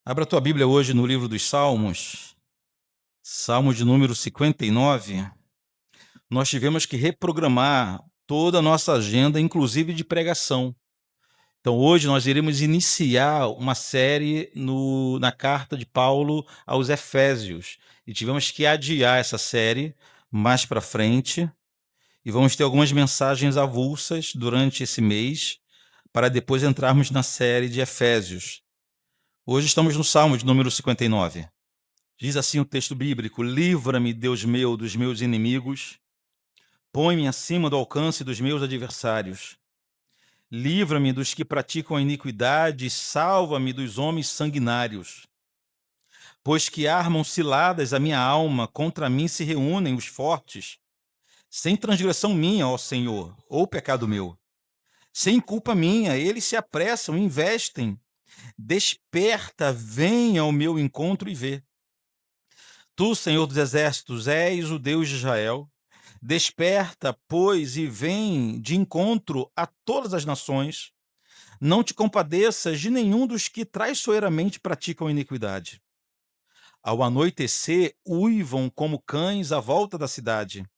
Abra a tua Bíblia hoje no livro dos Salmos, Salmo de número 59. Nós tivemos que reprogramar toda a nossa agenda, inclusive de pregação. Então, hoje nós iremos iniciar uma série na carta de Paulo aos Efésios. E tivemos que adiar essa série mais para frente. E vamos ter algumas mensagens avulsas durante esse mês, para depois entrarmos na série de Efésios. Hoje estamos no Salmo de número 59. Diz assim o texto bíblico: livra-me, Deus meu, dos meus inimigos, põe-me acima do alcance dos meus adversários. Livra-me dos que praticam a iniquidade, salva-me dos homens sanguinários. Pois que armam ciladas a minha alma, contra mim se reúnem os fortes. Sem transgressão minha, ó Senhor, ou pecado meu. Sem culpa minha, eles se apressam, investem. Desperta, venha ao meu encontro e vê. Tu, Senhor dos exércitos, és o Deus de Israel. Desperta, pois, e vem de encontro a todas as nações. Não te compadeças de nenhum dos que traiçoeiramente praticam iniquidade. Ao anoitecer, uivam como cães à volta da cidade.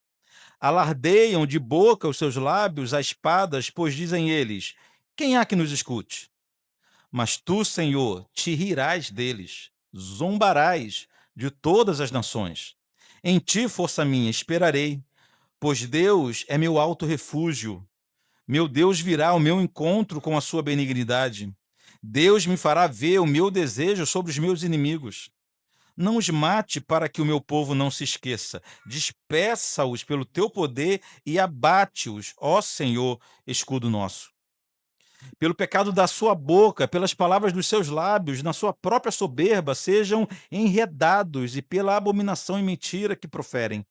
Alardeiam de boca os seus lábios a espadas, pois dizem eles: quem há que nos escute? Mas tu, Senhor, te rirás deles, zombarás de todas as nações. Em ti, força minha, esperarei, pois Deus é meu alto refúgio. Meu Deus virá ao meu encontro com a sua benignidade. Deus me fará ver o meu desejo sobre os meus inimigos. Não os mate para que o meu povo não se esqueça. Despeça-os pelo teu poder e abate-os, ó Senhor, escudo nosso. Pelo pecado da sua boca, pelas palavras dos seus lábios, na sua própria soberba, sejam enredados e pela abominação e mentira que proferem.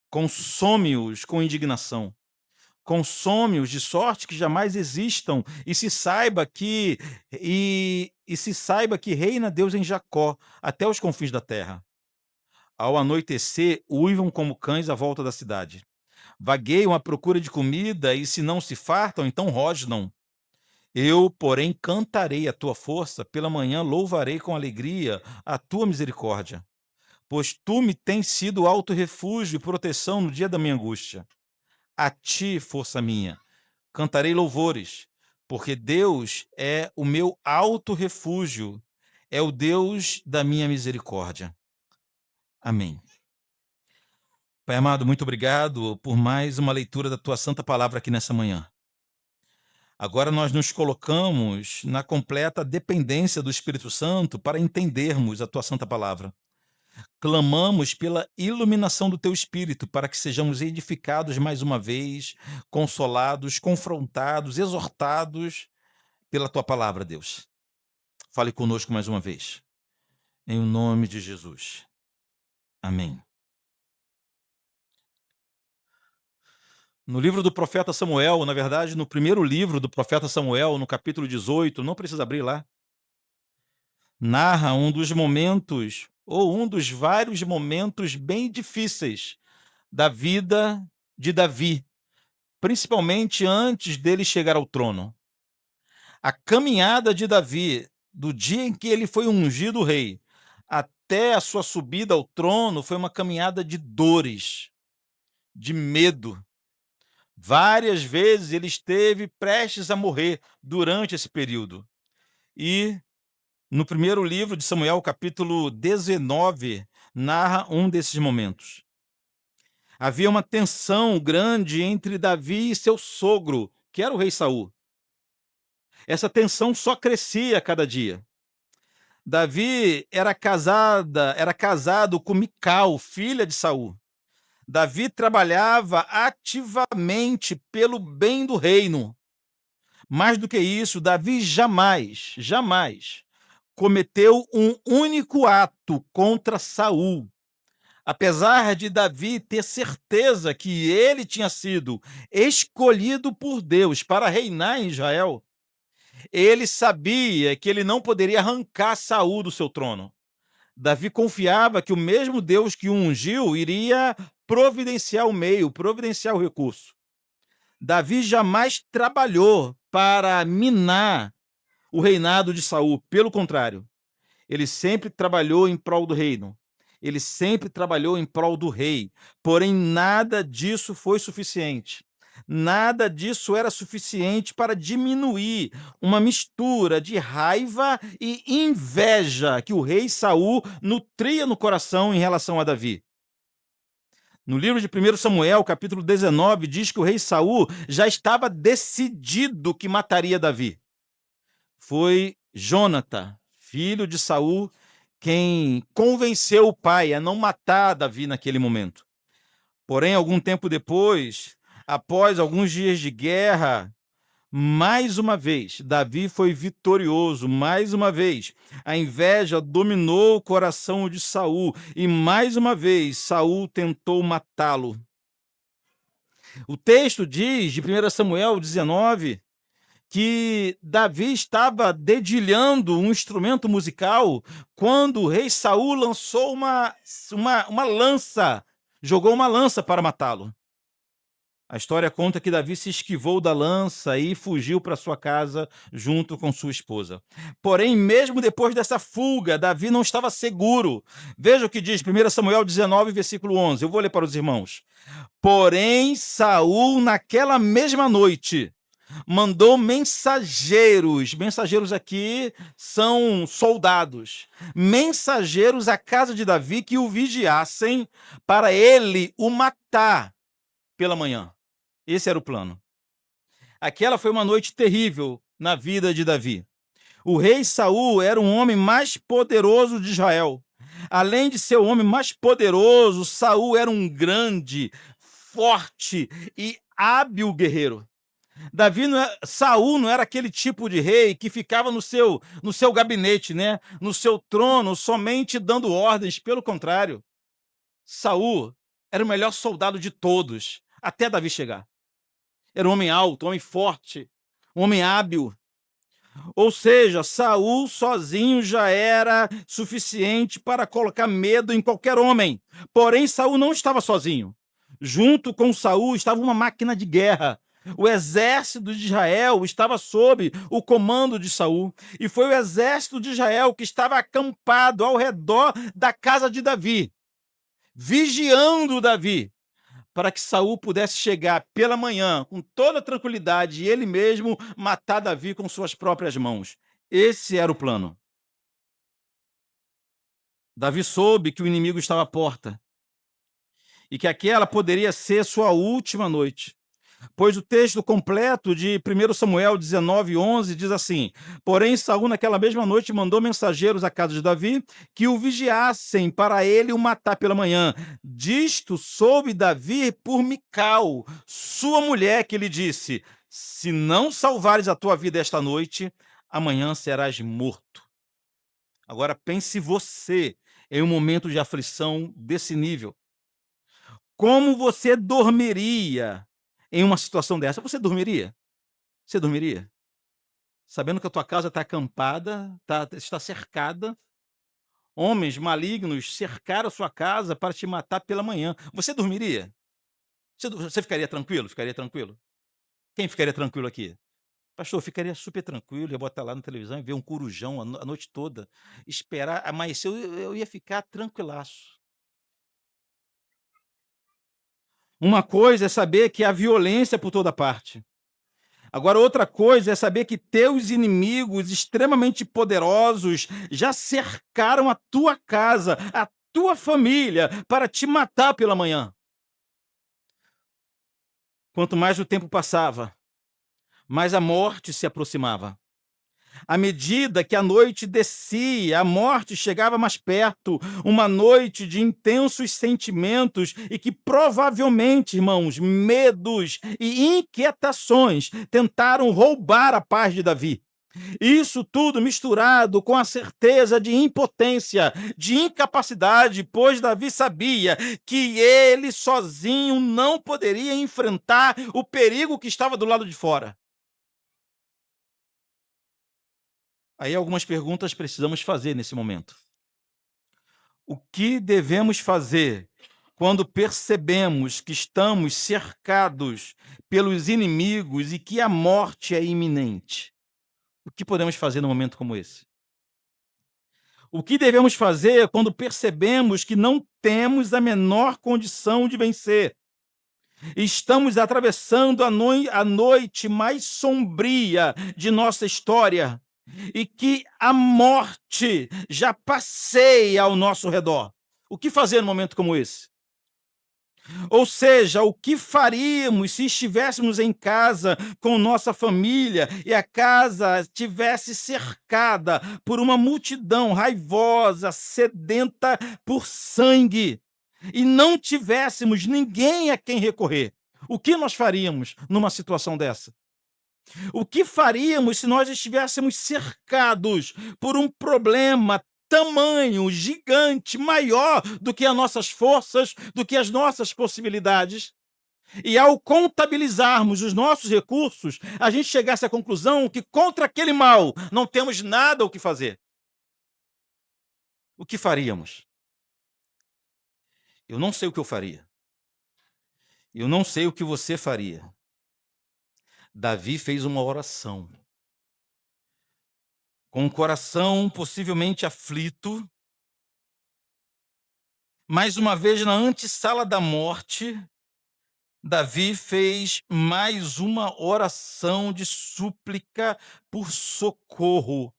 Consome-os com indignação. Consome-os de sorte que jamais existam e se saiba que reina Deus em Jacó, até os confins da terra. Ao anoitecer, uivam como cães à volta da cidade. Vagueiam à procura de comida e se não se fartam, então rosnam. Eu, porém, cantarei a tua força, pela manhã louvarei com alegria a tua misericórdia. Pois tu me tens sido alto refúgio e proteção no dia da minha angústia. A ti, força minha, cantarei louvores, porque Deus é o meu alto refúgio, é o Deus da minha misericórdia. Amém. Pai amado, muito obrigado por mais uma leitura da tua santa palavra aqui nessa manhã. Agora nós nos colocamos na completa dependência do Espírito Santo para entendermos a tua santa palavra. Clamamos pela iluminação do teu Espírito para que sejamos edificados mais uma vez, consolados, confrontados, exortados pela tua palavra, Deus. Fale conosco mais uma vez. Em o nome de Jesus. Amém. No livro do profeta Samuel, na verdade, no primeiro livro do profeta Samuel, no capítulo 18, não precisa abrir lá, narra um dos momentos, ou um dos vários momentos bem difíceis da vida de Davi, principalmente antes dele chegar ao trono. A caminhada de Davi, do dia em que ele foi ungido rei, até a sua subida ao trono, foi uma caminhada de dores, de medo. Várias vezes ele esteve prestes a morrer durante esse período. E no primeiro livro de Samuel, capítulo 19, narra um desses momentos. Havia uma tensão grande entre Davi e seu sogro, que era o rei Saul. Essa tensão só crescia a cada dia. Davi era casado com Mical, filha de Saul. Davi trabalhava ativamente pelo bem do reino. Mais do que isso, Davi jamais cometeu um único ato contra Saul. Apesar de Davi ter certeza que ele tinha sido escolhido por Deus para reinar em Israel, ele sabia que ele não poderia arrancar Saul do seu trono. Davi confiava que o mesmo Deus que o ungiu iria providenciar o meio, providenciar o recurso. Davi jamais trabalhou para minar o reinado de Saul, pelo contrário, Ele sempre trabalhou em prol do reino. Ele sempre trabalhou em prol do rei. Porém, nada disso foi suficiente. Nada disso era suficiente para diminuir uma mistura de raiva e inveja que o rei Saul nutria no coração em relação a Davi. No livro de 1 Samuel, capítulo 19, diz que o rei Saul já estava decidido que mataria Davi. Foi Jonatã, filho de Saul, quem convenceu o pai a não matar Davi naquele momento. Porém, algum tempo depois, após alguns dias de guerra, mais uma vez, Davi foi vitorioso. Mais uma vez, a inveja dominou o coração de Saul e mais uma vez Saul tentou matá-lo. O texto diz, de 1 Samuel 19, que Davi estava dedilhando um instrumento musical quando o rei Saul lançou uma lança, jogou uma lança para matá-lo. A história conta que Davi se esquivou da lança e fugiu para sua casa junto com sua esposa. Porém, mesmo depois dessa fuga, Davi não estava seguro. Veja o que diz 1 Samuel 19, versículo 11. Eu vou ler para os irmãos. Porém, Saul, naquela mesma noite, mandou mensageiros. Mensageiros aqui são soldados. Mensageiros à casa de Davi que o vigiassem para ele o matar pela manhã. Esse era o plano. Aquela foi uma noite terrível na vida de Davi. O rei Saul era um homem mais poderoso de Israel. Além de ser o homem mais poderoso, Saul era um grande, forte e hábil guerreiro. Saul não era aquele tipo de rei que ficava no seu gabinete, né? No seu trono, somente dando ordens. Pelo contrário, Saul era o melhor soldado de todos, até Davi chegar. Era um homem alto, um homem forte, um homem hábil. Ou seja, Saul sozinho já era suficiente para colocar medo em qualquer homem. Porém, Saul não estava sozinho. Junto com Saul estava uma máquina de guerra. O exército de Israel estava sob o comando de Saul. E foi o exército de Israel que estava acampado ao redor da casa de Davi, vigiando Davi, para que Saul pudesse chegar pela manhã com toda tranquilidade e ele mesmo matar Davi com suas próprias mãos. Esse era o plano. Davi soube que o inimigo estava à porta e que aquela poderia ser sua última noite. Pois o texto completo de 1 Samuel 19, 11 diz assim: Porém, Saul naquela mesma noite mandou mensageiros à casa de Davi que o vigiassem para ele o matar pela manhã. Disto soube Davi por Mical, sua mulher, que lhe disse: Se não salvares a tua vida esta noite, amanhã serás morto. Agora pense você em um momento de aflição desse nível. Como você dormiria em uma situação dessa? Você dormiria? Você dormiria? Sabendo que a tua casa está acampada, está cercada, homens malignos cercaram a sua casa para te matar pela manhã. Você dormiria? Você ficaria tranquilo? Ficaria tranquilo? Quem ficaria tranquilo aqui? Pastor, eu ficaria super tranquilo, ia botar lá na televisão e ver um corujão a noite toda, esperar amanhecer, eu ia ficar tranquilaço. Uma coisa é saber que há violência por toda parte. Agora, outra coisa é saber que teus inimigos extremamente poderosos já cercaram a tua casa, a tua família, para te matar pela manhã. Quanto mais o tempo passava, mais a morte se aproximava. À medida que a noite descia, a morte chegava mais perto, uma noite de intensos sentimentos e que provavelmente, irmãos, medos e inquietações tentaram roubar a paz de Davi. Isso tudo misturado com a certeza de impotência, de incapacidade, pois Davi sabia que ele sozinho não poderia enfrentar o perigo que estava do lado de fora. Aí algumas perguntas precisamos fazer nesse momento. O que devemos fazer quando percebemos que estamos cercados pelos inimigos e que a morte é iminente? O que podemos fazer num momento como esse? O que devemos fazer quando percebemos que não temos a menor condição de vencer? Estamos atravessando a noite mais sombria de nossa história e que a morte já passeia ao nosso redor. O que fazer num momento como esse? Ou seja, o que faríamos se estivéssemos em casa com nossa família e a casa estivesse cercada por uma multidão raivosa, sedenta por sangue, e não tivéssemos ninguém a quem recorrer? O que nós faríamos numa situação dessa? O que faríamos se nós estivéssemos cercados por um problema tamanho, gigante, maior do que as nossas forças, do que as nossas possibilidades? E ao contabilizarmos os nossos recursos, a gente chegasse à conclusão que contra aquele mal não temos nada o que fazer. O que faríamos? Eu não sei o que eu faria. Eu não sei o que você faria. Davi fez uma oração. Com o coração possivelmente aflito, mais uma vez na antessala da morte, Davi fez mais uma oração de súplica por socorro.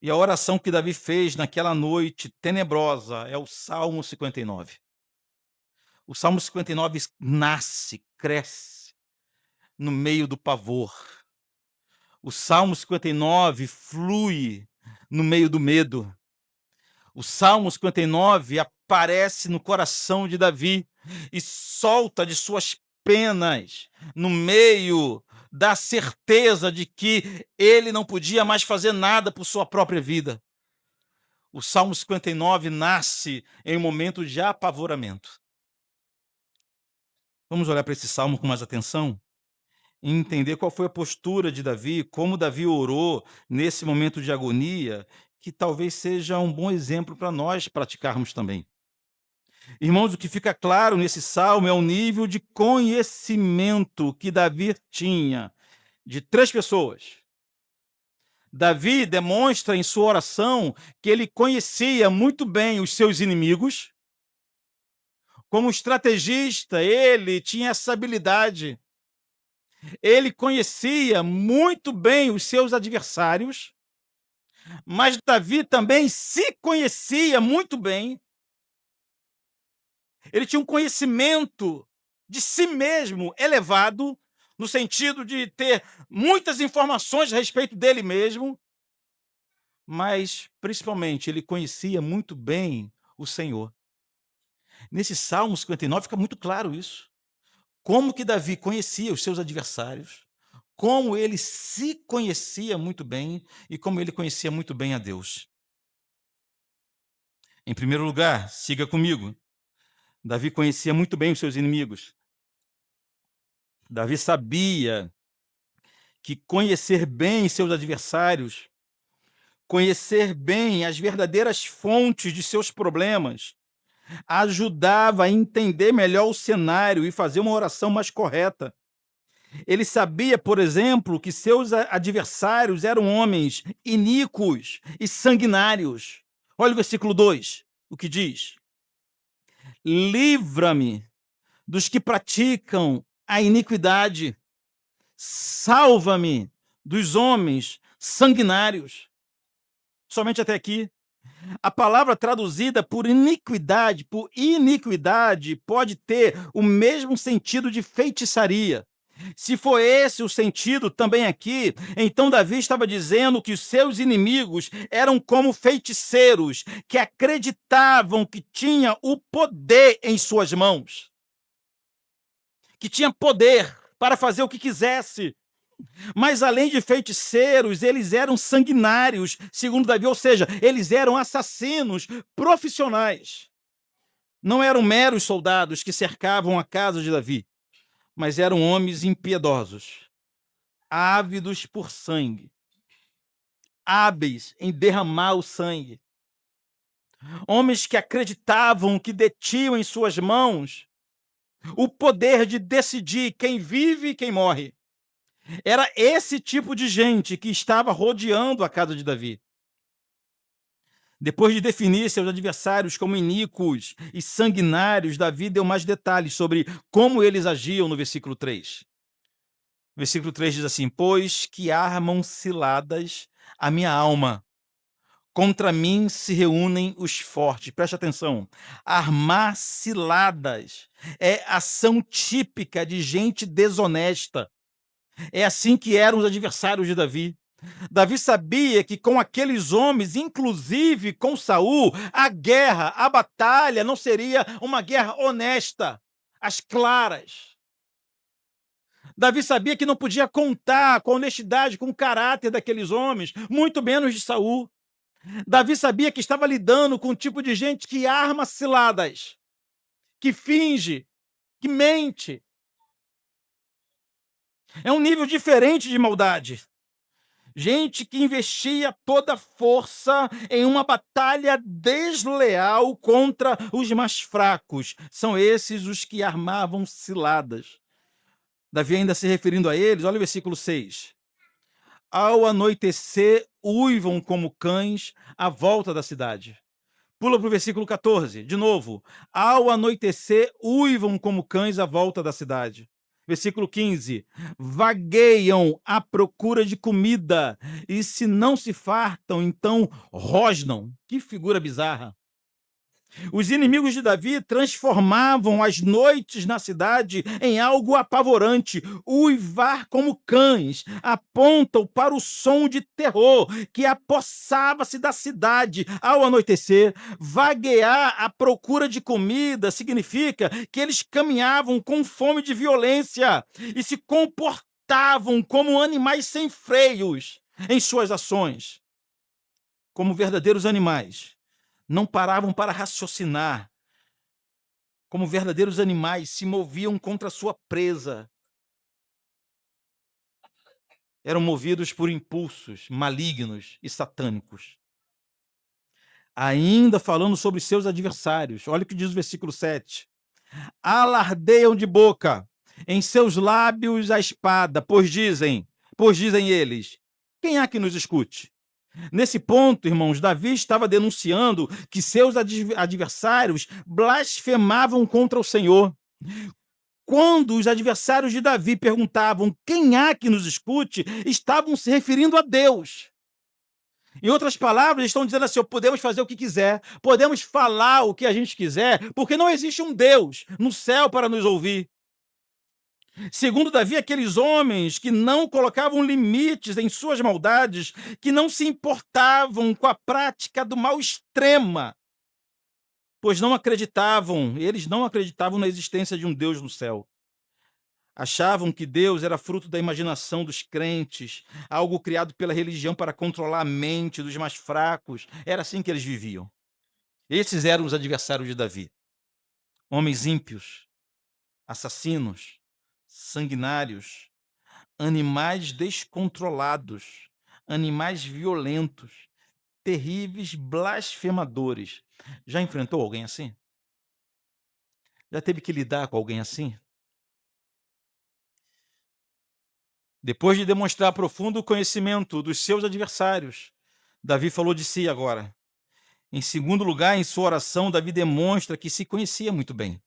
E a oração que Davi fez naquela noite tenebrosa é o Salmo 59. O Salmo 59 nasce, cresce no meio do pavor. O Salmo 59 flui no meio do medo. O Salmo 59 aparece no coração de Davi e solta de suas penas no meio da certeza de que ele não podia mais fazer nada por sua própria vida. O Salmo 59 nasce em um momento de apavoramento. Vamos olhar para esse salmo com mais atenção e entender qual foi a postura de Davi, como Davi orou nesse momento de agonia, que talvez seja um bom exemplo para nós praticarmos também. Irmãos, o que fica claro nesse salmo é o nível de conhecimento que Davi tinha de três pessoas. Davi demonstra em sua oração que ele conhecia muito bem os seus inimigos. Como estrategista, ele tinha essa habilidade. Ele conhecia muito bem os seus adversários, mas Davi também se conhecia muito bem. Ele tinha um conhecimento de si mesmo elevado, no sentido de ter muitas informações a respeito dele mesmo, mas, principalmente, ele conhecia muito bem o Senhor. Nesse Salmo 59 fica muito claro isso. Como que Davi conhecia os seus adversários, como ele se conhecia muito bem e como ele conhecia muito bem a Deus. Em primeiro lugar, siga comigo. Davi conhecia muito bem os seus inimigos. Davi sabia que conhecer bem seus adversários, conhecer bem as verdadeiras fontes de seus problemas, ajudava a entender melhor o cenário e fazer uma oração mais correta. Ele sabia, por exemplo, que seus adversários eram homens iníquos e sanguinários. Olha o versículo 2, o que diz: livra-me dos que praticam a iniquidade, salva-me dos homens sanguinários. Somente até aqui. A palavra traduzida por iniquidade, pode ter o mesmo sentido de feitiçaria. Se for esse o sentido também aqui, então Davi estava dizendo que os seus inimigos eram como feiticeiros que acreditavam que tinha o poder em suas mãos, que tinha poder para fazer o que quisesse. Mas além de feiticeiros, eles eram sanguinários, segundo Davi, ou seja, eles eram assassinos profissionais. Não eram meros soldados que cercavam a casa de Davi, mas eram homens impiedosos, ávidos por sangue, hábeis em derramar o sangue. Homens que acreditavam que detinham em suas mãos o poder de decidir quem vive e quem morre. Era esse tipo de gente que estava rodeando a casa de Davi. Depois de definir seus adversários como iníquos e sanguinários, Davi deu mais detalhes sobre como eles agiam no versículo 3. O versículo 3 diz assim: Pois que armam ciladas a minha alma, contra mim se reúnem os fortes. Preste atenção. Armar ciladas é ação típica de gente desonesta. É assim que eram os adversários de Davi. Davi sabia que com aqueles homens, inclusive com Saul, a guerra, a batalha não seria uma guerra honesta, às claras. Davi sabia que não podia contar com a honestidade, com o caráter daqueles homens, muito menos de Saul. Davi sabia que estava lidando com um tipo de gente que arma ciladas, que finge, que mente. É um nível diferente de maldade. Gente que investia toda a força em uma batalha desleal contra os mais fracos. São esses os que armavam ciladas. Davi ainda se referindo a eles, olha o versículo 6. Ao anoitecer, uivam como cães à volta da cidade. Pula para o versículo 14, de novo. Ao anoitecer, uivam como cães à volta da cidade. Versículo 15. Vagueiam à procura de comida, e se não se fartam, então rosnam. Que figura bizarra. Os inimigos de Davi transformavam as noites na cidade em algo apavorante. Uivar como cães apontam para o som de terror que apossava-se da cidade ao anoitecer. Vaguear à procura de comida significa que eles caminhavam com fome de violência e se comportavam como animais sem freios em suas ações, como verdadeiros animais. Não paravam para raciocinar. Como verdadeiros animais, se moviam contra sua presa. Eram movidos por impulsos malignos e satânicos. Ainda falando sobre seus adversários, olha o que diz o versículo 7. Alardeiam de boca, em seus lábios a espada, pois dizem eles, quem há que nos escute? Nesse ponto, irmãos, Davi estava denunciando que seus adversários blasfemavam contra o Senhor. Quando os adversários de Davi perguntavam quem há que nos escute, estavam se referindo a Deus. Em outras palavras, estão dizendo assim: podemos fazer o que quiser, podemos falar o que a gente quiser, porque não existe um Deus no céu para nos ouvir. Segundo Davi, aqueles homens que não colocavam limites em suas maldades, que não se importavam com a prática do mal extrema, pois eles não acreditavam na existência de um Deus no céu. Achavam que Deus era fruto da imaginação dos crentes, algo criado pela religião para controlar a mente dos mais fracos. Era assim que eles viviam. Esses eram os adversários de Davi. Homens ímpios, assassinos, sanguinários, animais descontrolados, animais violentos, terríveis blasfemadores. Já enfrentou alguém assim? Já teve que lidar com alguém assim? Depois de demonstrar profundo conhecimento dos seus adversários, Davi falou de si agora. Em segundo lugar, em sua oração, Davi demonstra que se conhecia muito bem.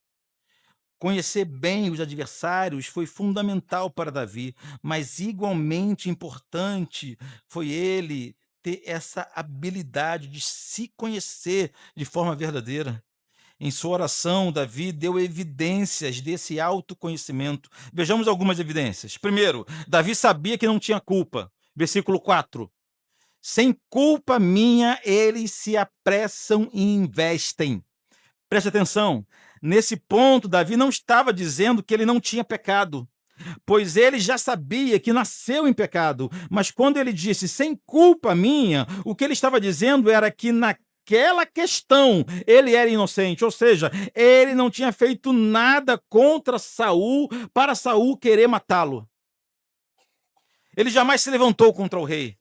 Conhecer bem os adversários foi fundamental para Davi, mas igualmente importante foi ele ter essa habilidade de se conhecer de forma verdadeira. Em sua oração, Davi deu evidências desse autoconhecimento. Vejamos algumas evidências. Primeiro, Davi sabia que não tinha culpa. Versículo 4. Sem culpa minha, eles se apressam e investem. Preste atenção. Nesse ponto, Davi não estava dizendo que ele não tinha pecado, pois ele já sabia que nasceu em pecado. Mas quando ele disse sem culpa minha, o que ele estava dizendo era que naquela questão ele era inocente, ou seja, ele não tinha feito nada contra Saul para Saul querer matá-lo. Ele jamais se levantou contra o rei,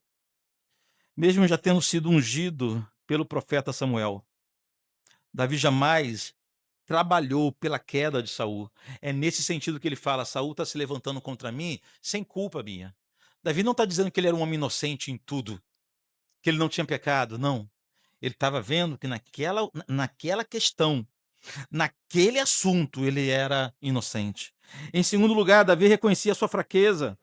mesmo já tendo sido ungido pelo profeta Samuel. Davi jamais trabalhou pela queda de Saul. É nesse sentido que ele fala: Saul está se levantando contra mim sem culpa minha. Davi não está dizendo que ele era um homem inocente em tudo, que ele não tinha pecado, não. Ele estava vendo que naquela questão, naquele assunto, ele era inocente. Em segundo lugar, Davi reconhecia a sua fraqueza.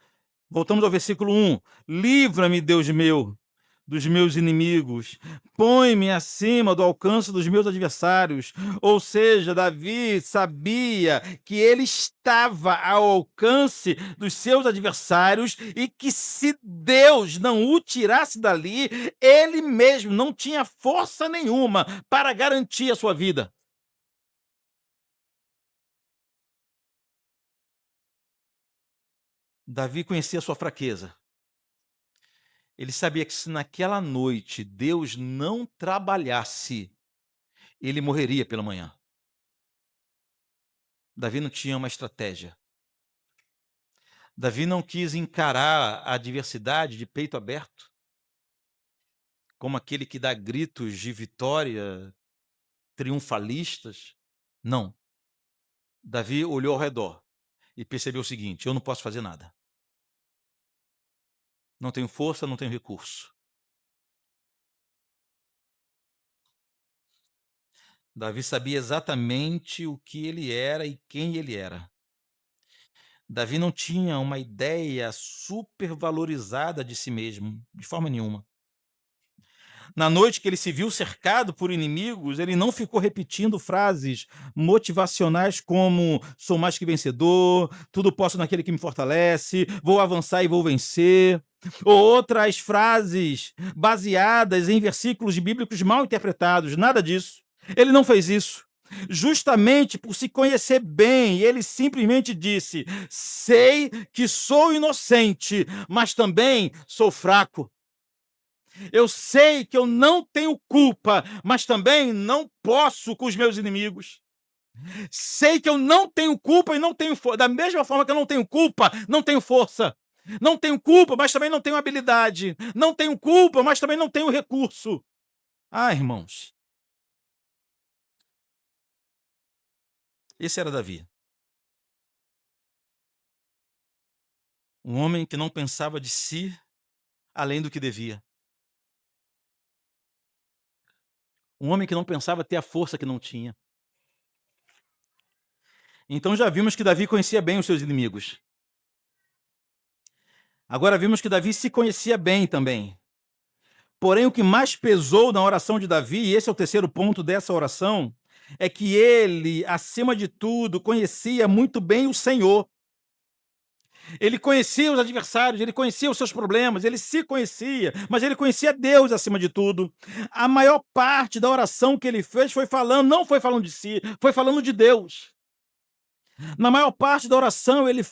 Voltamos ao versículo 1. Livra-me, Deus meu, dos meus inimigos. Põe-me acima do alcance dos meus adversários. Ou seja, Davi sabia que ele estava ao alcance dos seus adversários e que se Deus não o tirasse dali, ele mesmo não tinha força nenhuma para garantir a sua vida. Davi conhecia a sua fraqueza. Ele sabia que se naquela noite Deus não trabalhasse, ele morreria pela manhã. Davi não tinha uma estratégia. Davi não quis encarar a adversidade de peito aberto, como aquele que dá gritos de vitória, triunfalistas. Não. Davi olhou ao redor e percebeu o seguinte: eu não posso fazer nada. Não tenho força, não tenho recurso. Davi sabia exatamente o que ele era e quem ele era. Davi não tinha uma ideia supervalorizada de si mesmo, de forma nenhuma. Na noite que ele se viu cercado por inimigos, ele não ficou repetindo frases motivacionais como sou mais que vencedor, tudo posso naquele que me fortalece, vou avançar e vou vencer, ou outras frases baseadas em versículos bíblicos mal interpretados, nada disso. Ele não fez isso. Justamente por se conhecer bem, ele simplesmente disse: sei que sou inocente, mas também sou fraco. Eu sei que eu não tenho culpa, mas também não posso com os meus inimigos. Sei que eu não tenho culpa e não tenho força. Da mesma forma que eu não tenho culpa, não tenho força. Não tenho culpa, mas também não tenho habilidade. Não tenho culpa, mas também não tenho recurso. Ah, irmãos, esse era Davi. Um homem que não pensava de si além do que devia. Um homem que não pensava ter a força que não tinha. Então já vimos que Davi conhecia bem os seus inimigos. Agora vimos que Davi se conhecia bem também. Porém, o que mais pesou na oração de Davi, e esse é o terceiro ponto dessa oração, é que ele, acima de tudo, conhecia muito bem o Senhor. Ele conhecia os adversários, ele conhecia os seus problemas, ele se conhecia, mas ele conhecia Deus acima de tudo. A maior parte da oração que ele fez foi falando, não foi falando de si, foi falando de Deus. Na maior parte da oração ele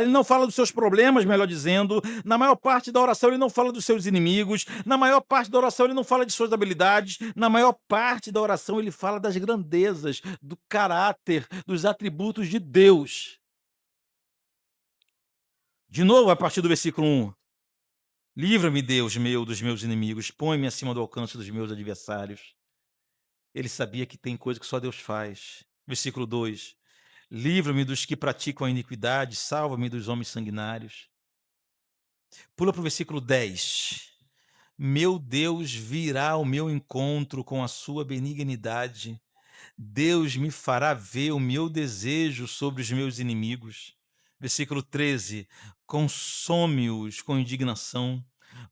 não fala dos seus problemas, melhor dizendo. Na maior parte da oração ele não fala dos seus inimigos. Na maior parte da oração ele não fala de suas habilidades. Na maior parte da oração ele fala das grandezas, do caráter, dos atributos de Deus. De novo, a partir do versículo 1. Livra-me, Deus meu, dos meus inimigos. Põe-me acima do alcance dos meus adversários. Ele sabia que tem coisa que só Deus faz. Versículo 2. Livra-me dos que praticam a iniquidade, salva-me dos homens sanguinários. Pula para o versículo 10. Meu Deus virá ao meu encontro com a sua benignidade. Deus me fará ver o meu desejo sobre os meus inimigos. Versículo 13. Consome-os com indignação,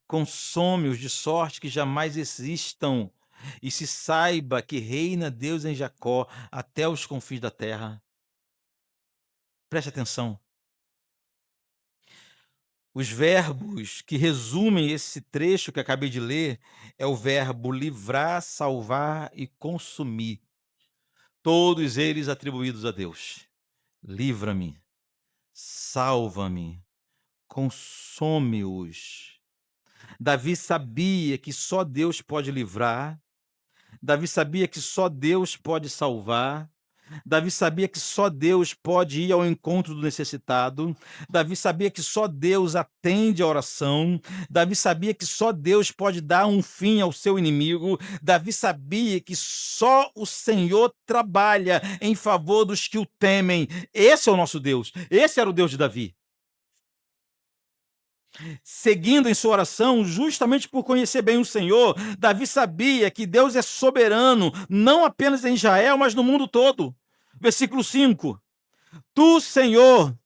consome-os de sorte que jamais existam, e se saiba que reina Deus em Jacó até os confins da terra. Preste atenção. Os verbos que resumem esse trecho que acabei de ler é o verbo livrar, salvar e consumir. Todos eles atribuídos a Deus. Livra-me, salva-me, consome-os. Davi sabia que só Deus pode livrar. Davi sabia que só Deus pode salvar. Davi sabia que só Deus pode ir ao encontro do necessitado. Davi sabia que só Deus atende a oração. Davi sabia que só Deus pode dar um fim ao seu inimigo. Davi sabia que só o Senhor trabalha em favor dos que o temem. Esse é o nosso Deus. Esse era o Deus de Davi. Seguindo em sua oração, justamente por conhecer bem o Senhor, Davi sabia que Deus é soberano, não apenas em Israel, mas no mundo todo. Versículo 5. Tu, Senhor,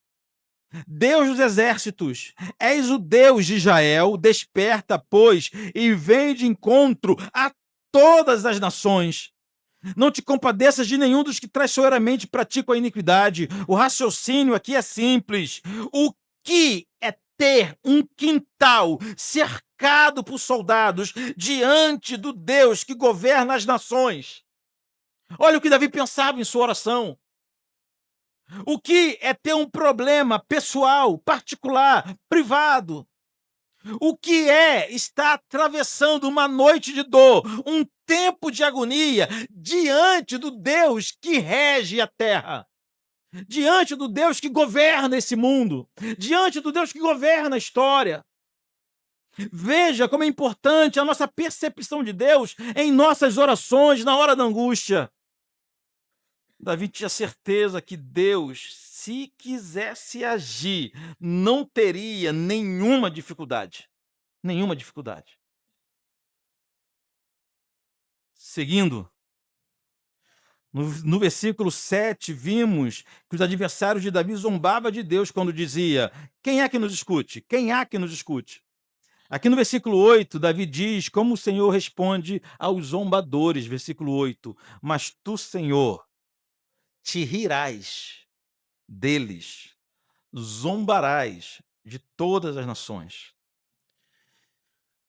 Deus dos exércitos, és o Deus de Israel, desperta, pois, e vem de encontro a todas as nações. Não te compadeças de nenhum dos que traiçoeiramente praticam a iniquidade. O raciocínio aqui é simples. O que é ter um quintal cercado por soldados diante do Deus que governa as nações? Olha o que Davi pensava em sua oração. O que é ter um problema pessoal, particular, privado? O que é estar atravessando uma noite de dor, um tempo de agonia, diante do Deus que rege a terra, diante do Deus que governa esse mundo, diante do Deus que governa a história? Veja como é importante a nossa percepção de Deus em nossas orações na hora da angústia. Davi tinha certeza que Deus, se quisesse agir, não teria nenhuma dificuldade. Nenhuma dificuldade. Seguindo, no versículo 7, vimos que os adversários de Davi zombavam de Deus quando dizia: quem é que nos escute? Quem há que nos escute? Aqui no versículo 8, Davi diz como o Senhor responde aos zombadores, versículo 8: mas tu, Senhor, te rirás deles, zombarás de todas as nações.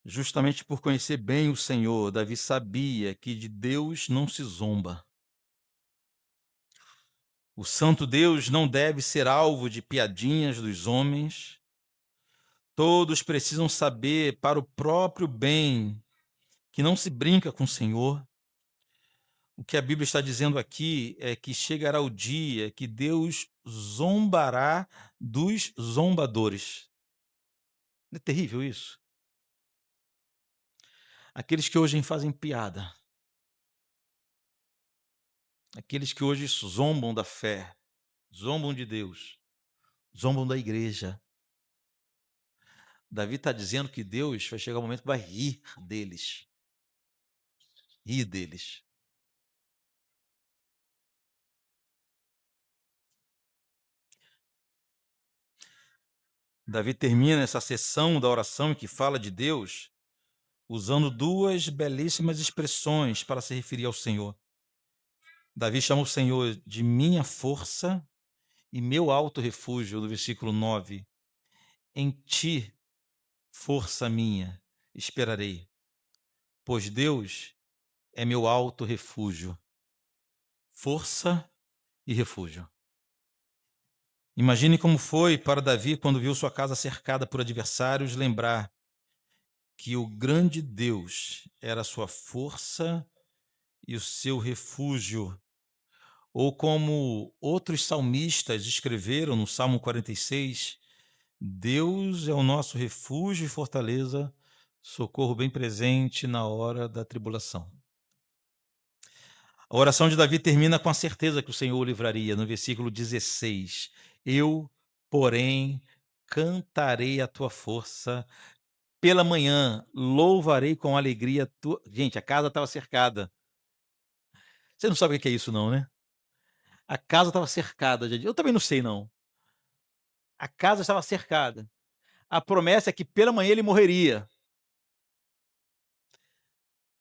Justamente por conhecer bem o Senhor, Davi sabia que de Deus não se zomba. O santo Deus não deve ser alvo de piadinhas dos homens. Todos precisam saber, para o próprio bem, que não se brinca com o Senhor. O que a Bíblia está dizendo aqui é que chegará o dia que Deus zombará dos zombadores. Não é terrível isso? Aqueles que hoje fazem piada, aqueles que hoje zombam da fé, zombam de Deus, zombam da igreja. Davi está dizendo que Deus vai chegar um momento que vai rir deles. Rir deles. Davi termina essa sessão da oração que fala de Deus usando duas belíssimas expressões para se referir ao Senhor. Davi chama o Senhor de minha força e meu alto refúgio, no versículo 9. Em ti, força minha, esperarei, pois Deus é meu alto refúgio, força e refúgio. Imagine como foi para Davi quando viu sua casa cercada por adversários, lembrar que o grande Deus era a sua força e o seu refúgio. Ou como outros salmistas escreveram no Salmo 46, Deus é o nosso refúgio e fortaleza, socorro bem presente na hora da tribulação. A oração de Davi termina com a certeza que o Senhor o livraria, no versículo 16. Eu, porém, cantarei a tua força, pela manhã louvarei com alegria tua... Gente, a casa estava cercada. Você não sabe o que é isso não, né? A casa estava cercada. Eu também não sei não. A casa estava cercada. A promessa é que pela manhã ele morreria.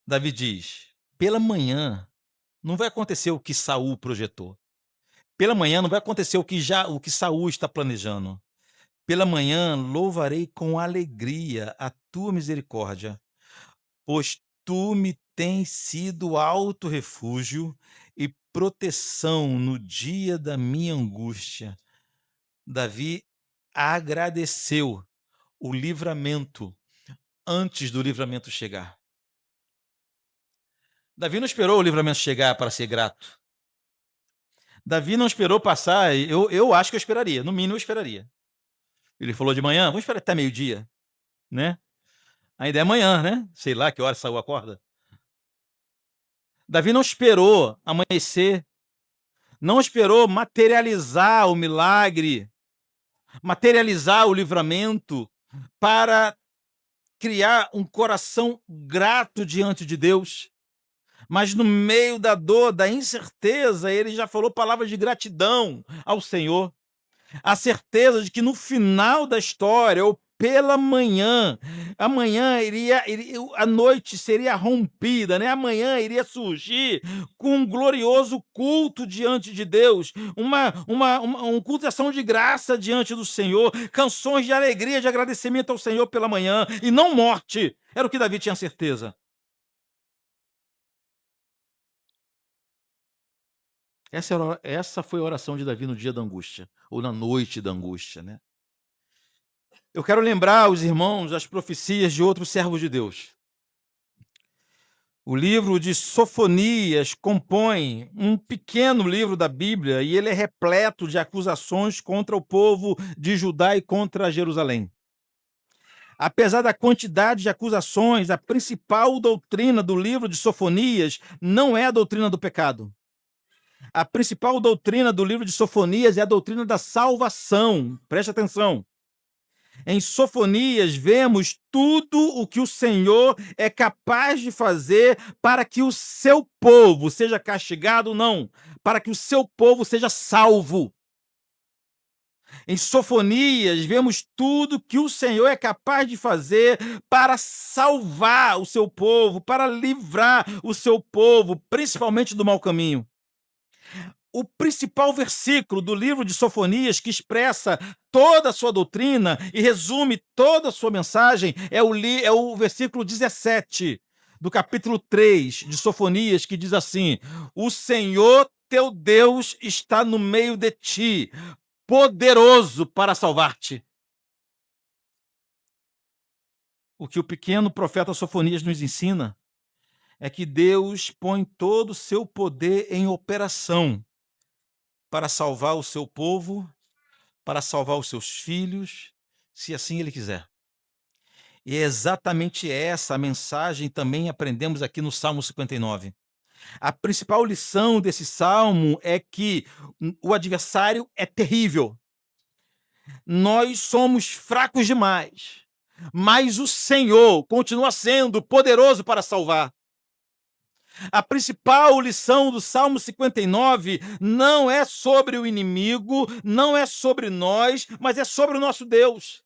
Davi diz, pela manhã não vai acontecer o que Saul projetou. Pela manhã não vai acontecer o que Saul está planejando. Pela manhã louvarei com alegria a tua misericórdia, pois tu me tens sido alto refúgio e proteção no dia da minha angústia. Davi agradeceu o livramento antes do livramento chegar. Davi não esperou o livramento chegar para ser grato. Davi não esperou passar, eu acho que eu esperaria, no mínimo eu esperaria. Ele falou de manhã, vamos esperar até meio-dia, né? Ainda é amanhã, né? Sei lá que hora Saul acorda. Davi não esperou amanhecer, não esperou materializar o milagre, materializar o livramento, para criar um coração grato diante de Deus, mas no meio da dor, da incerteza, ele já falou palavras de gratidão ao Senhor. A certeza de que no final da história, ou pela manhã, amanhã a noite seria rompida, né? Amanhã iria surgir com um glorioso culto diante de Deus, um culto de ação de graça diante do Senhor, canções de alegria, de agradecimento ao Senhor pela manhã, e não morte. Era o que Davi tinha certeza. Essa foi a oração de Davi no dia da angústia, ou na noite da angústia, né? Eu quero lembrar os irmãos as profecias de outros servos de Deus. O livro de Sofonias compõe um pequeno livro da Bíblia e ele é repleto de acusações contra o povo de Judá e contra Jerusalém. Apesar da quantidade de acusações, a principal doutrina do livro de Sofonias não é a doutrina do pecado. A principal doutrina do livro de Sofonias é a doutrina da salvação. Preste atenção. Em Sofonias, vemos tudo o que o Senhor é capaz de fazer para que o seu povo seja castigado, não, para que o seu povo seja salvo. Em Sofonias, vemos tudo que o Senhor é capaz de fazer para salvar o seu povo, para livrar o seu povo, principalmente do mau caminho. O principal versículo do livro de Sofonias, que expressa toda a sua doutrina e resume toda a sua mensagem, é o versículo 17 do capítulo 3 de Sofonias, que diz assim: o Senhor teu Deus está no meio de ti, poderoso para salvar-te. O que o pequeno profeta Sofonias nos ensina é que Deus põe todo o seu poder em operação para salvar o seu povo, para salvar os seus filhos, se assim ele quiser. E é exatamente essa a mensagem também aprendemos aqui no Salmo 59. A principal lição desse salmo é que o adversário é terrível. Nós somos fracos demais, mas o Senhor continua sendo poderoso para salvar. A principal lição do Salmo 59 não é sobre o inimigo, não é sobre nós, mas é sobre o nosso Deus.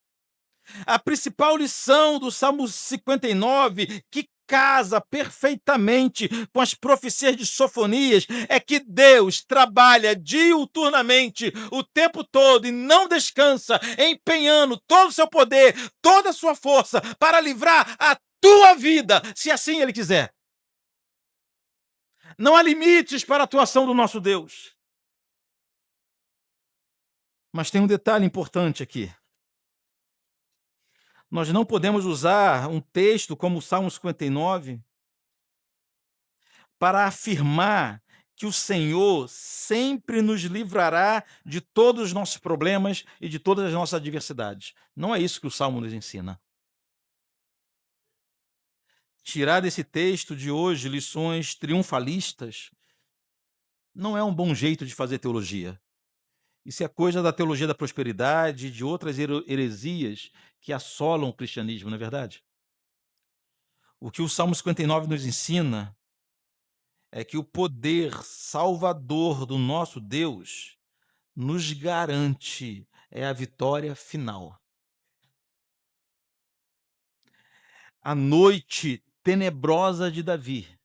A principal lição do Salmo 59, que casa perfeitamente com as profecias de Sofonias, é que Deus trabalha diuturnamente o tempo todo e não descansa, empenhando todo o seu poder, toda a sua força para livrar a tua vida, se assim ele quiser. Não há limites para a atuação do nosso Deus. Mas tem um detalhe importante aqui. Nós não podemos usar um texto como o Salmo 59 para afirmar que o Senhor sempre nos livrará de todos os nossos problemas e de todas as nossas adversidades. Não é isso que o Salmo nos ensina. Tirar desse texto de hoje lições triunfalistas não é um bom jeito de fazer teologia. Isso é coisa da teologia da prosperidade e de outras heresias que assolam o cristianismo, não é verdade? O que o Salmo 59 nos ensina é que o poder salvador do nosso Deus nos garante a vitória final. A noite tenebrosa de Davi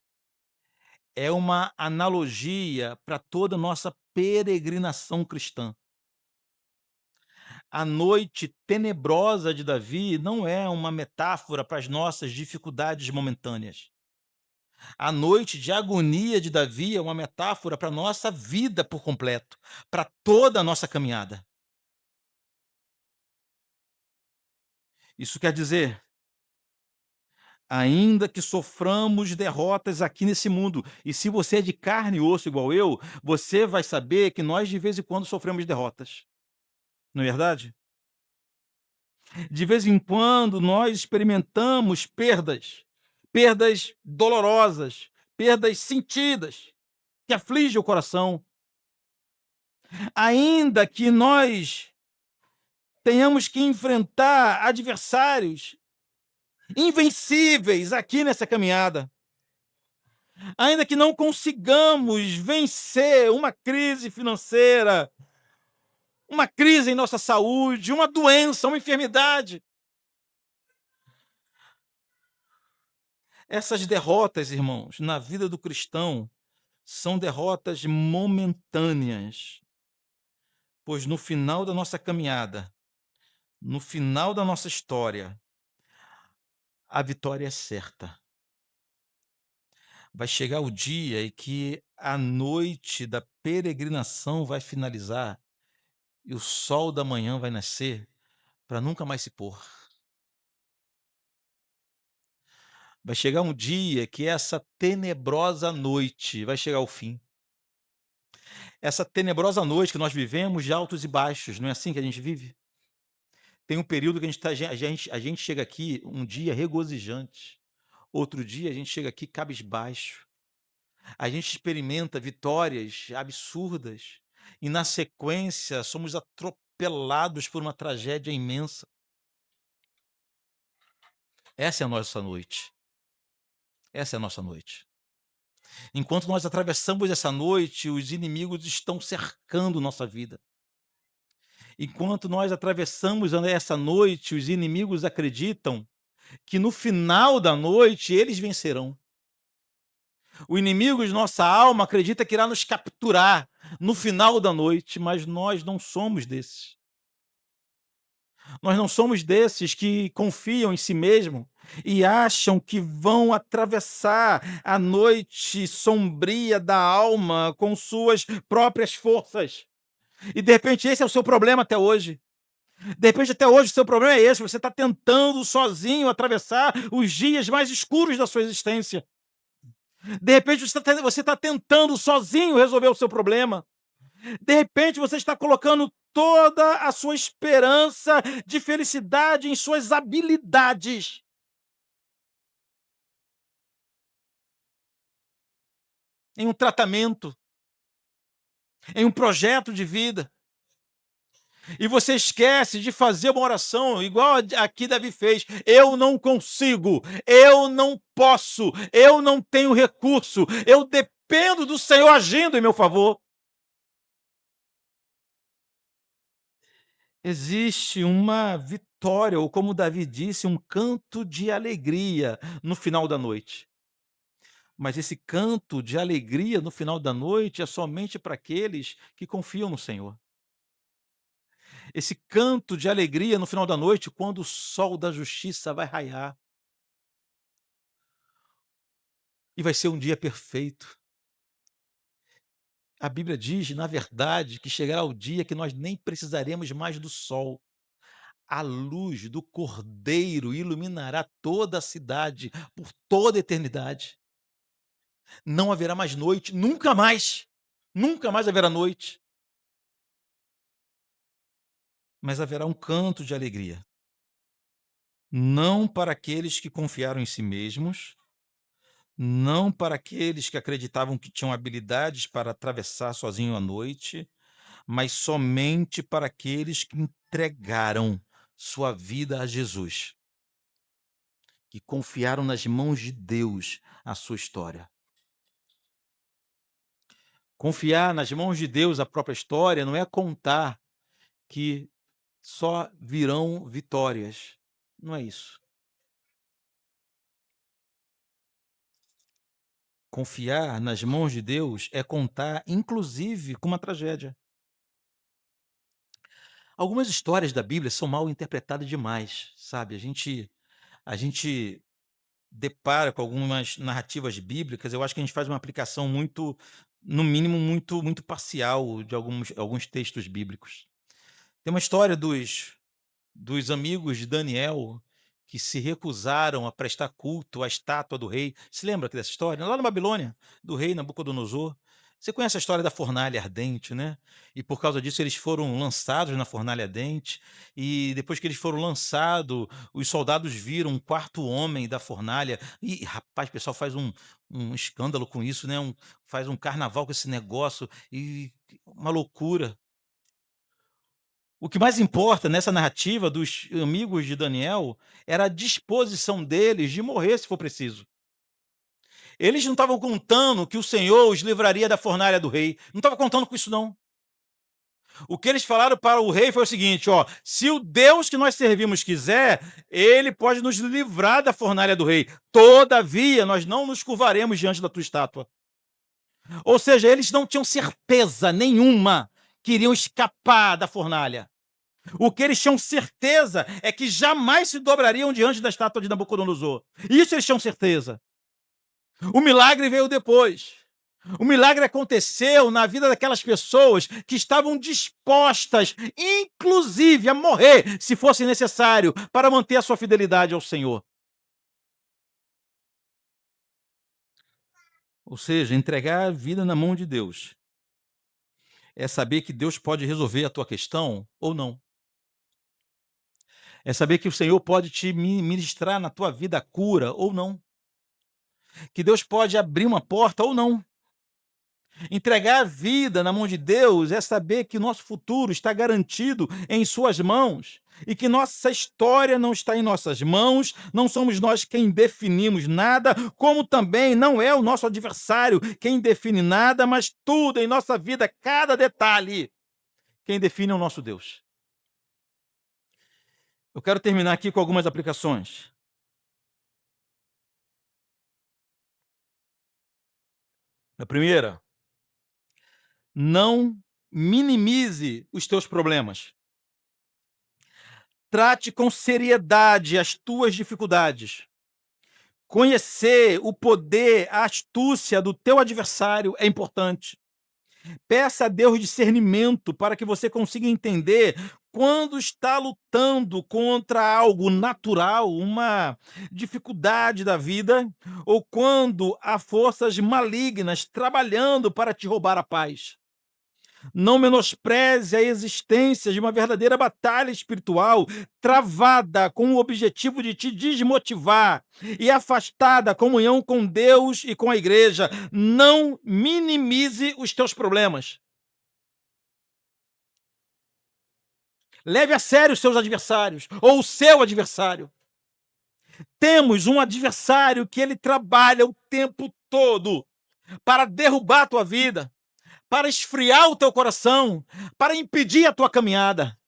é uma analogia para toda a nossa peregrinação cristã. A noite tenebrosa de Davi não é uma metáfora para as nossas dificuldades momentâneas. A noite de agonia de Davi é uma metáfora para a nossa vida por completo, para toda a nossa caminhada. Isso quer dizer, ainda que soframos derrotas aqui nesse mundo, e se você é de carne e osso igual eu, você vai saber que nós de vez em quando sofremos derrotas. Não é verdade? De vez em quando nós experimentamos perdas dolorosas, perdas sentidas, que afligem o coração. Ainda que nós tenhamos que enfrentar adversários invencíveis aqui nessa caminhada. Ainda que não consigamos vencer uma crise financeira, uma crise em nossa saúde, uma doença, uma enfermidade. Essas derrotas, irmãos, na vida do cristão, são derrotas momentâneas, pois no final da nossa caminhada, no final da nossa história, a vitória é certa. Vai chegar o dia em que a noite da peregrinação vai finalizar e o sol da manhã vai nascer para nunca mais se pôr. Vai chegar um dia que essa tenebrosa noite vai chegar ao fim. Essa tenebrosa noite que nós vivemos de altos e baixos, não é assim que a gente vive? Tem um período que a gente chega aqui um dia regozijante, outro dia a gente chega aqui cabisbaixo. A gente experimenta vitórias absurdas e, na sequência, somos atropelados por uma tragédia imensa. Essa é a nossa noite. Essa é a nossa noite. Enquanto nós atravessamos essa noite, os inimigos estão cercando nossa vida. Enquanto nós atravessamos essa noite, os inimigos acreditam que no final da noite eles vencerão. O inimigo de nossa alma acredita que irá nos capturar no final da noite, mas nós não somos desses. Nós não somos desses que confiam em si mesmo e acham que vão atravessar a noite sombria da alma com suas próprias forças. E de repente esse é o seu problema até hoje. De repente até hoje o seu problema é esse, você está tentando sozinho atravessar os dias mais escuros da sua existência. De repente você está tentando sozinho resolver o seu problema. De repente você está colocando toda a sua esperança de felicidade em suas habilidades. Em um tratamento, em um projeto de vida. E você esquece de fazer uma oração igual aqui Davi fez. Eu não consigo, eu não posso, eu não tenho recurso, eu dependo do Senhor agindo em meu favor. Existe uma vitória, ou como Davi disse, um canto de alegria no final da noite. Mas esse canto de alegria no final da noite é somente para aqueles que confiam no Senhor. Esse canto de alegria no final da noite, quando o sol da justiça vai raiar. E vai ser um dia perfeito. A Bíblia diz, na verdade, que chegará o dia que nós nem precisaremos mais do sol. A luz do Cordeiro iluminará toda a cidade por toda a eternidade. Não haverá mais noite, nunca mais. Nunca mais haverá noite. Mas haverá um canto de alegria. Não para aqueles que confiaram em si mesmos, não para aqueles que acreditavam que tinham habilidades para atravessar sozinho a noite, mas somente para aqueles que entregaram sua vida a Jesus, que confiaram nas mãos de Deus a sua história. Confiar nas mãos de Deus a própria história não é contar que só virão vitórias. Não é isso. Confiar nas mãos de Deus é contar, inclusive, com uma tragédia. Algumas histórias da Bíblia são mal interpretadas demais, sabe? A gente depara com algumas narrativas bíblicas, eu acho que a gente faz uma aplicação muito, no mínimo, muito parcial de alguns textos bíblicos. Tem uma história dos amigos de Daniel que se recusaram a prestar culto à estátua do rei. Se lembra dessa história? Lá na Babilônia, do rei Nabucodonosor. Você conhece a história da fornalha ardente, né? E por causa disso eles foram lançados na fornalha ardente. E depois que eles foram lançados, os soldados viram um quarto homem da fornalha. E, rapaz, o pessoal faz um escândalo com isso, né? Faz um carnaval com esse negócio. E uma loucura. O que mais importa nessa narrativa dos amigos de Daniel era a disposição deles de morrer se for preciso. Eles não estavam contando que o Senhor os livraria da fornalha do rei. Não estavam contando com isso, não. O que eles falaram para o rei foi o seguinte: ó, se o Deus que nós servimos quiser, ele pode nos livrar da fornalha do rei. Todavia, nós não nos curvaremos diante da tua estátua. Ou seja, eles não tinham certeza nenhuma que iriam escapar da fornalha. O que eles tinham certeza é que jamais se dobrariam diante da estátua de Nabucodonosor. Isso eles tinham certeza. O milagre veio depois. O milagre aconteceu na vida daquelas pessoas que estavam dispostas, inclusive, a morrer, se fosse necessário, para manter a sua fidelidade ao Senhor. Ou seja, entregar a vida na mão de Deus é saber que Deus pode resolver a tua questão ou não. É saber que o Senhor pode te ministrar na tua vida a cura ou não. Que Deus pode abrir uma porta ou não. Entregar a vida na mão de Deus é saber que nosso futuro está garantido em suas mãos e que nossa história não está em nossas mãos, não somos nós quem definimos nada, como também não é o nosso adversário quem define nada, mas tudo em nossa vida, cada detalhe, quem define é o nosso Deus. Eu quero terminar aqui com algumas aplicações. A primeira, não minimize os teus problemas. Trate com seriedade as tuas dificuldades. Conhecer o poder, a astúcia do teu adversário é importante. Peça a Deus discernimento para que você consiga entender quando está lutando contra algo natural, uma dificuldade da vida, ou quando há forças malignas trabalhando para te roubar a paz. Não menospreze a existência de uma verdadeira batalha espiritual travada com o objetivo de te desmotivar e afastar da comunhão com Deus e com a igreja. Não minimize os teus problemas. Leve a sério os seus adversários ou o seu adversário. Temos um adversário que ele trabalha o tempo todo para derrubar a tua vida, para esfriar o teu coração, para impedir a tua caminhada.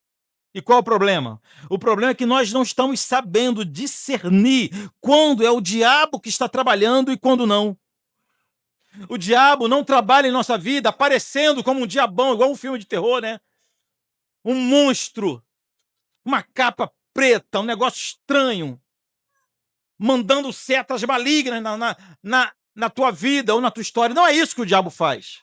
E qual é o problema? O problema é que nós não estamos sabendo discernir quando é o diabo que está trabalhando e quando não. O diabo não trabalha em nossa vida aparecendo como um diabão, igual um filme de terror, né? Um monstro, uma capa preta, um negócio estranho, mandando setas malignas na tua vida ou na tua história. Não é isso que o diabo faz.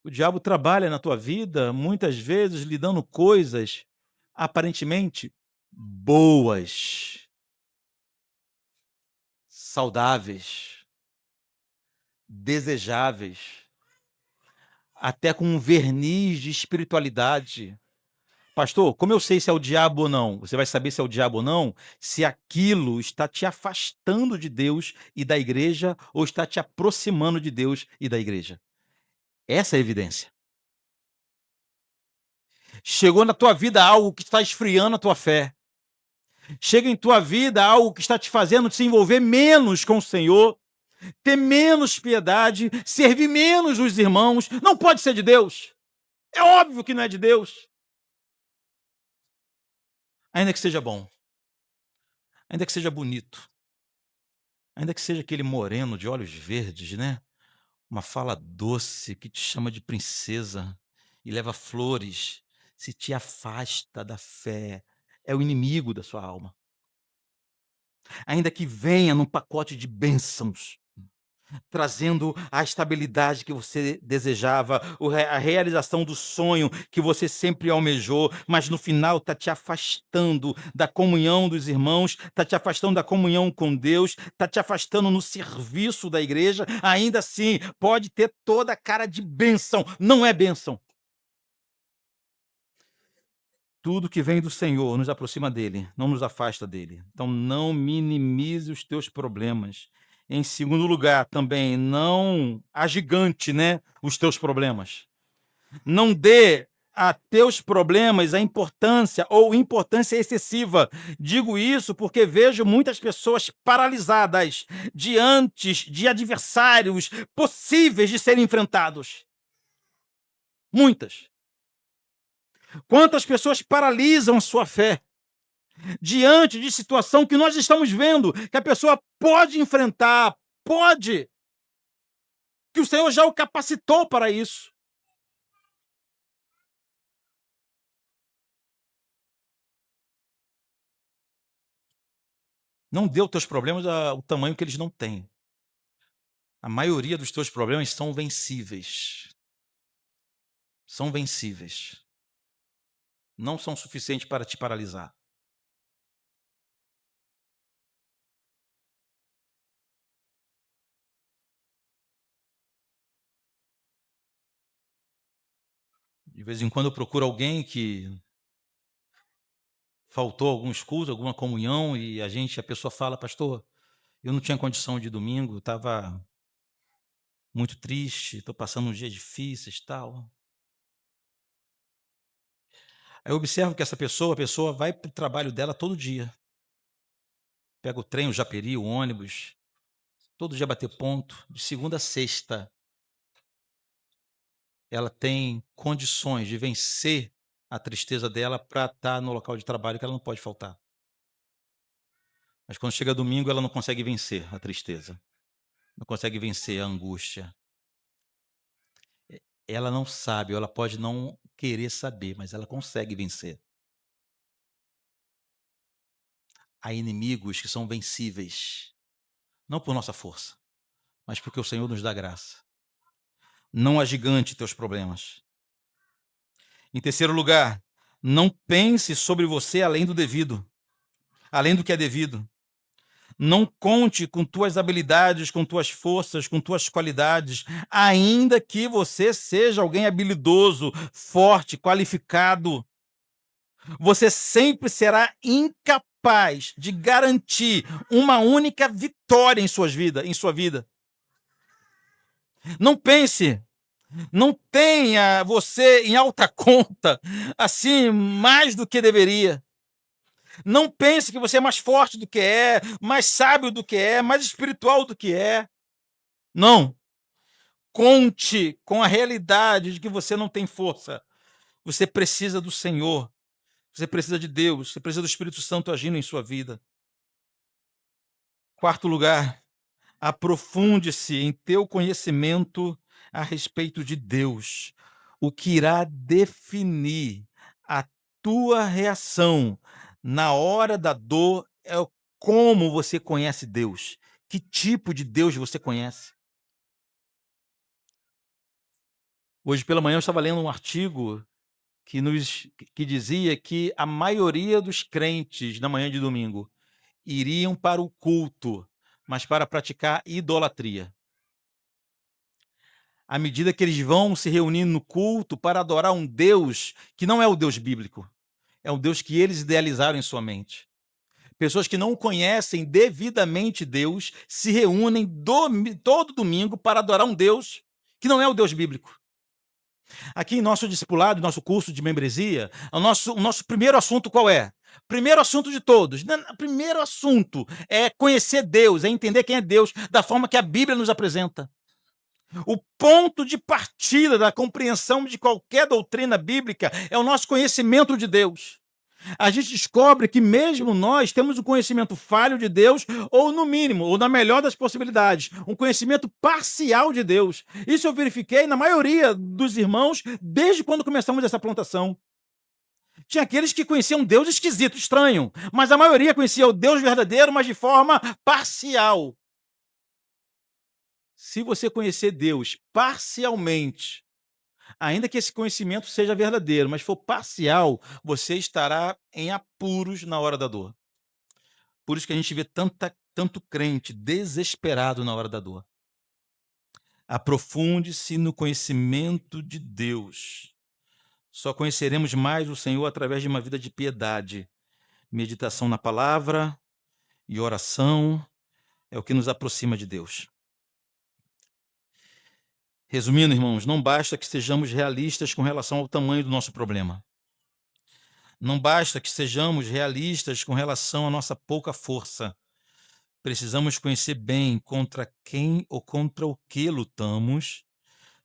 O diabo trabalha na tua vida, muitas vezes, lhe dando coisas aparentemente boas, saudáveis, desejáveis, até com um verniz de espiritualidade. Pastor, como eu sei se é o diabo ou não? Você vai saber se é o diabo ou não se aquilo está te afastando de Deus e da igreja ou está te aproximando de Deus e da igreja. Essa é a evidência. Chegou na tua vida algo que está esfriando a tua fé. Chega em tua vida algo que está te fazendo se envolver menos com o Senhor, ter menos piedade, servir menos os irmãos. Não pode ser de Deus. É óbvio que não é de Deus. Ainda que seja bom, ainda que seja bonito, ainda que seja aquele moreno de olhos verdes, né? Uma fala doce que te chama de princesa e leva flores, se te afasta da fé, é o inimigo da sua alma. Ainda que venha num pacote de bênçãos, trazendo a estabilidade que você desejava, a realização do sonho que você sempre almejou, mas no final está te afastando da comunhão dos irmãos, está te afastando da comunhão com Deus, está te afastando no serviço da igreja. Ainda assim, pode ter toda a cara de bênção, não é bênção. Tudo que vem do Senhor nos aproxima dele, não nos afasta dele. Então, não minimize os teus problemas. Em segundo lugar, também, não agigante, né, os teus problemas. Não dê a teus problemas a importância ou importância excessiva. Digo isso porque vejo muitas pessoas paralisadas diante de adversários possíveis de serem enfrentados. Muitas. Quantas pessoas paralisam a sua fé diante de situação que nós estamos vendo que a pessoa pode enfrentar, pode, que o Senhor já o capacitou para isso. Não dê aos teus problemas o tamanho que eles não têm. A maioria dos teus problemas são vencíveis. São vencíveis. Não são suficientes para te paralisar. De vez em quando eu procuro alguém que faltou alguns cultos, alguma comunhão, e a pessoa fala, pastor, eu não tinha condição de domingo, estava muito triste, estou passando uns dias difíceis, tal. Aí eu observo que a pessoa vai para o trabalho dela todo dia. Pega o trem, o japeri, o ônibus, todo dia bater ponto, de segunda a sexta. Ela tem condições de vencer a tristeza dela para estar no local de trabalho que ela não pode faltar. Mas quando chega domingo, ela não consegue vencer a tristeza, não consegue vencer a angústia. Ela não sabe, ou ela pode não querer saber, mas ela consegue vencer. Há inimigos que são vencíveis, não por nossa força, mas porque o Senhor nos dá graça. Não agigante teus problemas. Em terceiro lugar, não pense sobre você além do devido, além do que é devido. Não conte com tuas habilidades, com tuas forças, com tuas qualidades, ainda que você seja alguém habilidoso, forte, qualificado. Você sempre será incapaz de garantir uma única vitória em sua vida. Não pense, não tenha você em alta conta, assim, mais do que deveria. Não pense que você é mais forte do que é, mais sábio do que é, mais espiritual do que é. Não. Conte com a realidade de que você não tem força. Você precisa do Senhor. Você precisa de Deus. Você precisa do Espírito Santo agindo em sua vida. Quarto lugar, aprofunde-se em teu conhecimento a respeito de Deus, o que irá definir a tua reação na hora da dor é como você conhece Deus, que tipo de Deus você conhece. Hoje pela manhã eu estava lendo um artigo que dizia que a maioria dos crentes na manhã de domingo iriam para o culto, mas para praticar idolatria. À medida que eles vão se reunindo no culto para adorar um Deus que não é o Deus bíblico, é um Deus que eles idealizaram em sua mente. Pessoas que não conhecem devidamente Deus se reúnem todo domingo para adorar um Deus que não é o Deus bíblico. Aqui em nosso discipulado, nosso curso de membresia, o nosso primeiro assunto qual é? Primeiro assunto de todos. Primeiro assunto é conhecer Deus, é entender quem é Deus da forma que a Bíblia nos apresenta. O ponto de partida da compreensão de qualquer doutrina bíblica é o nosso conhecimento de Deus. A gente descobre que mesmo nós temos um conhecimento falho de Deus, ou no mínimo, ou na melhor das possibilidades, um conhecimento parcial de Deus. Isso eu verifiquei na maioria dos irmãos desde quando começamos essa plantação. Tinha aqueles que conheciam Deus esquisito, estranho, mas a maioria conhecia o Deus verdadeiro, mas de forma parcial. Se você conhecer Deus parcialmente, ainda que esse conhecimento seja verdadeiro, mas for parcial, você estará em apuros na hora da dor. Por isso que a gente vê tanto crente desesperado na hora da dor. Aprofunde-se no conhecimento de Deus. Só conheceremos mais o Senhor através de uma vida de piedade. Meditação na palavra e oração é o que nos aproxima de Deus. Resumindo, irmãos, não basta que sejamos realistas com relação ao tamanho do nosso problema. Não basta que sejamos realistas com relação à nossa pouca força. Precisamos conhecer bem contra quem ou contra o que lutamos.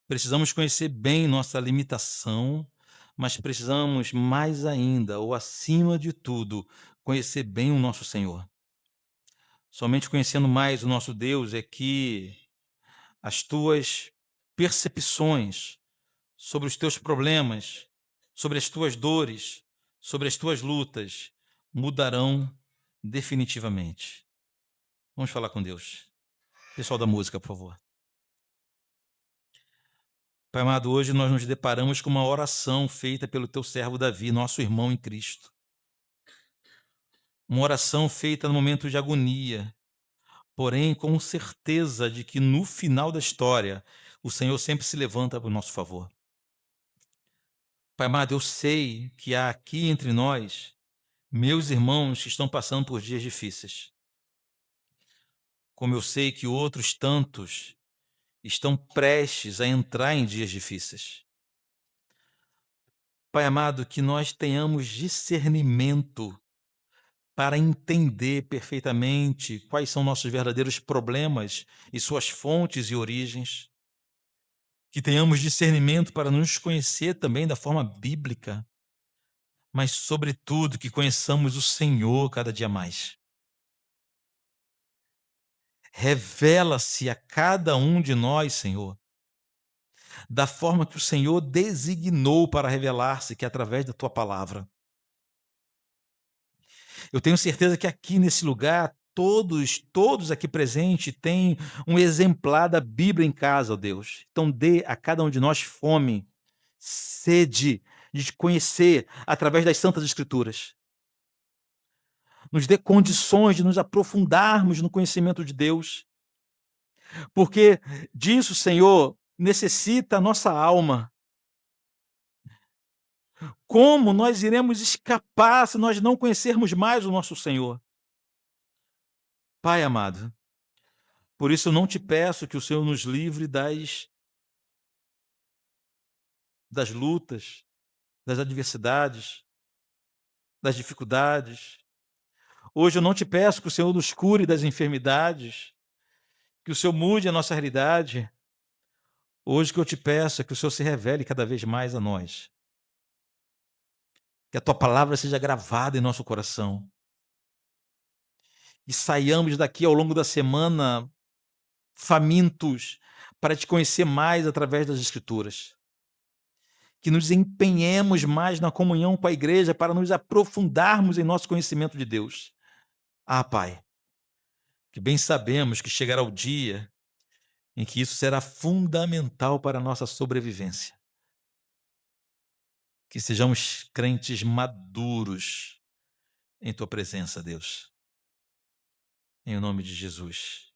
Precisamos conhecer bem nossa limitação, mas precisamos mais ainda, ou acima de tudo, conhecer bem o nosso Senhor. Somente conhecendo mais o nosso Deus é que as tuas percepções sobre os teus problemas, sobre as tuas dores, sobre as tuas lutas mudarão definitivamente. Vamos falar com Deus. Pessoal da música, por favor. Pai amado, hoje nós nos deparamos com uma oração feita pelo teu servo Davi, nosso irmão em Cristo. Uma oração feita no momento de agonia, porém com certeza de que no final da história o Senhor sempre se levanta para o nosso favor. Pai amado, eu sei que há aqui entre nós meus irmãos que estão passando por dias difíceis. Como eu sei que outros tantos estão prestes a entrar em dias difíceis. Pai amado, que nós tenhamos discernimento para entender perfeitamente quais são nossos verdadeiros problemas e suas fontes e origens. Que tenhamos discernimento para nos conhecer também da forma bíblica, mas, sobretudo, que conheçamos o Senhor cada dia mais. Revela-se a cada um de nós, Senhor, da forma que o Senhor designou para revelar-se, que é através da tua palavra. Eu tenho certeza que aqui nesse lugar, todos aqui presentes têm um exemplar da Bíblia em casa, ó Deus. Então dê a cada um de nós fome, sede de te conhecer através das Santas Escrituras. Nos dê condições de nos aprofundarmos no conhecimento de Deus, porque disso, Senhor, necessita a nossa alma. Como nós iremos escapar se nós não conhecermos mais o nosso Senhor? Pai amado, por isso eu não te peço que o Senhor nos livre das lutas, das adversidades, das dificuldades. Hoje eu não te peço que o Senhor nos cure das enfermidades, que o Senhor mude a nossa realidade. Hoje o que eu te peço é que o Senhor se revele cada vez mais a nós. Que a tua palavra seja gravada em nosso coração. E saiamos daqui ao longo da semana famintos para te conhecer mais através das Escrituras. Que nos empenhemos mais na comunhão com a igreja para nos aprofundarmos em nosso conhecimento de Deus. Ah, Pai, que bem sabemos que chegará o dia em que isso será fundamental para a nossa sobrevivência. Que sejamos crentes maduros em tua presença, Deus. Em nome de Jesus.